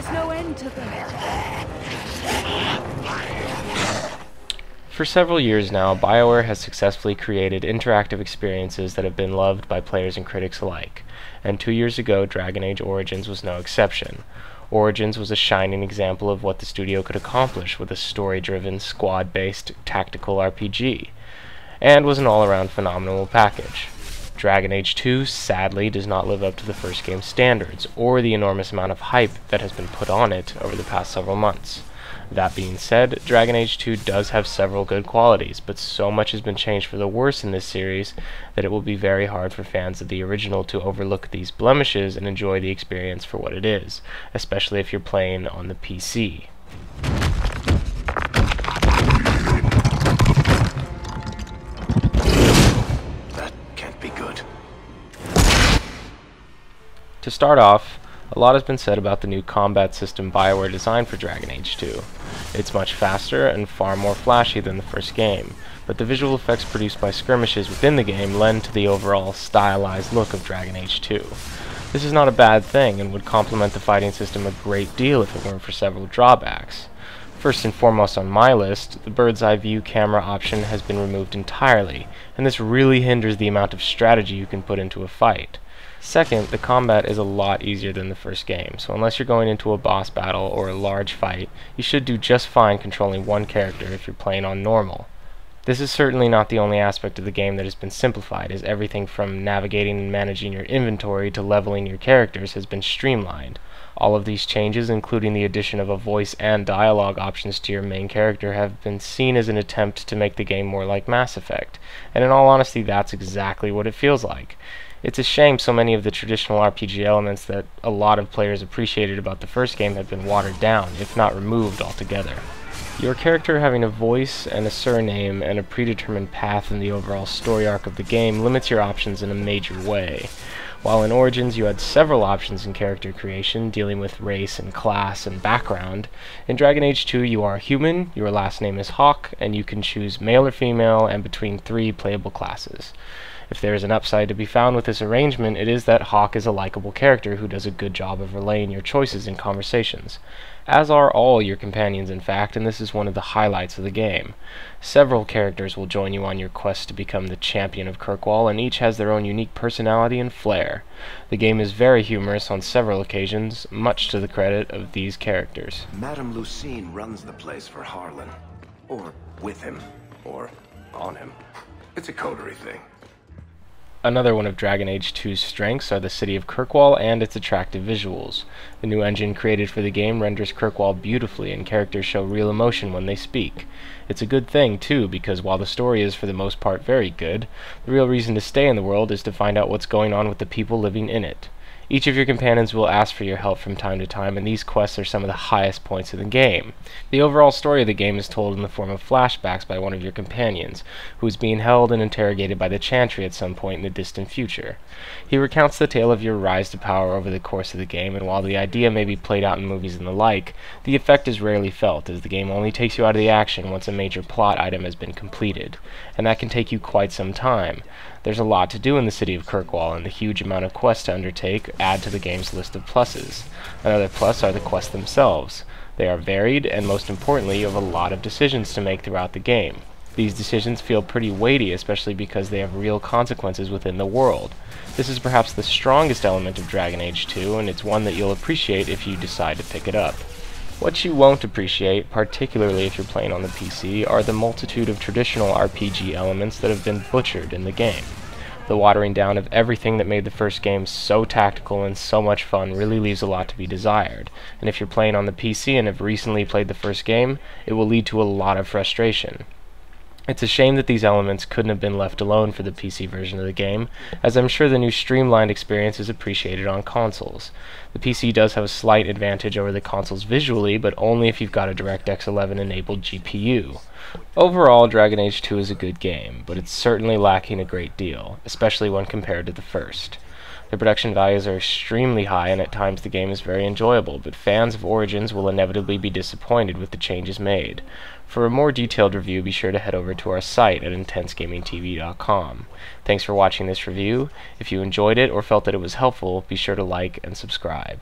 There's no end to them. For several years now, BioWare has successfully created interactive experiences that have been loved by players and critics alike, and 2 years ago, Dragon Age Origins was no exception. Origins was a shining example of what the studio could accomplish with a story-driven, squad-based tactical RPG, and was an all-around phenomenal package. Dragon Age 2 sadly does not live up to the first game's standards, or the enormous amount of hype that has been put on it over the past several months. That being said, Dragon Age 2 does have several good qualities, but so much has been changed for the worse in this series that it will be very hard for fans of the original to overlook these blemishes and enjoy the experience for what it is, especially if you're playing on the PC. That can't be good. To start off, a lot has been said about the new combat system BioWare designed for Dragon Age 2. It's much faster and far more flashy than the first game, but the visual effects produced by skirmishes within the game lend to the overall stylized look of Dragon Age 2. This is not a bad thing and would complement the fighting system a great deal if it weren't for several drawbacks. First and foremost on my list, the bird's eye view camera option has been removed entirely, and this really hinders the amount of strategy you can put into a fight. Second, the combat is a lot easier than the first game, so unless you're going into a boss battle or a large fight, you should do just fine controlling one character if you're playing on normal. This is certainly not the only aspect of the game that has been simplified, as everything from navigating and managing your inventory to leveling your characters has been streamlined. All of these changes, including the addition of a voice and dialogue options to your main character, have been seen as an attempt to make the game more like Mass Effect, and in all honesty, that's exactly what it feels like. It's a shame so many of the traditional RPG elements that a lot of players appreciated about the first game have been watered down, if not removed altogether. Your character having a voice and a surname and a predetermined path in the overall story arc of the game limits your options in a major way. While in Origins you had several options in character creation, dealing with race and class and background, in Dragon Age 2 you are human, your last name is Hawke, and you can choose male or female and between 3 playable classes. If there is an upside to be found with this arrangement, it is that Hawke is a likable character who does a good job of relaying your choices in conversations. As are all your companions, in fact, and this is one of the highlights of the game. Several characters will join you on your quest to become the champion of Kirkwall, and each has their own unique personality and flair. The game is very humorous on several occasions, much to the credit of these characters. Madame Lucine runs the place for Harlan. Or with him. Or on him. It's a coterie thing. Another one of Dragon Age 2's strengths are the city of Kirkwall and its attractive visuals. The new engine created for the game renders Kirkwall beautifully, and characters show real emotion when they speak. It's a good thing, too, because while the story is for the most part very good, the real reason to stay in the world is to find out what's going on with the people living in it. Each of your companions will ask for your help from time to time, and these quests are some of the highest points of the game. The overall story of the game is told in the form of flashbacks by one of your companions, who is being held and interrogated by the Chantry at some point in the distant future. He recounts the tale of your rise to power over the course of the game, and while the idea may be played out in movies and the like, the effect is rarely felt, as the game only takes you out of the action once a major plot item has been completed, and that can take you quite some time. There's a lot to do in the city of Kirkwall, and the huge amount of quests to undertake add to the game's list of pluses. Another plus are the quests themselves. They are varied, and most importantly, you have a lot of decisions to make throughout the game. These decisions feel pretty weighty, especially because they have real consequences within the world. This is perhaps the strongest element of Dragon Age 2, and it's one that you'll appreciate if you decide to pick it up. What you won't appreciate, particularly if you're playing on the PC, are the multitude of traditional RPG elements that have been butchered in the game. The watering down of everything that made the first game so tactical and so much fun really leaves a lot to be desired, and if you're playing on the PC and have recently played the first game, it will lead to a lot of frustration. It's a shame that these elements couldn't have been left alone for the PC version of the game, as I'm sure the new streamlined experience is appreciated on consoles. The PC does have a slight advantage over the consoles visually, but only if you've got a DirectX 11 enabled GPU. Overall, Dragon Age 2 is a good game, but it's certainly lacking a great deal, especially when compared to the first. The production values are extremely high, and at times the game is very enjoyable, but fans of Origins will inevitably be disappointed with the changes made. For a more detailed review, be sure to head over to our site at intensegamingtv.com. Thanks for watching this review. If you enjoyed it or felt that it was helpful, be sure to like and subscribe.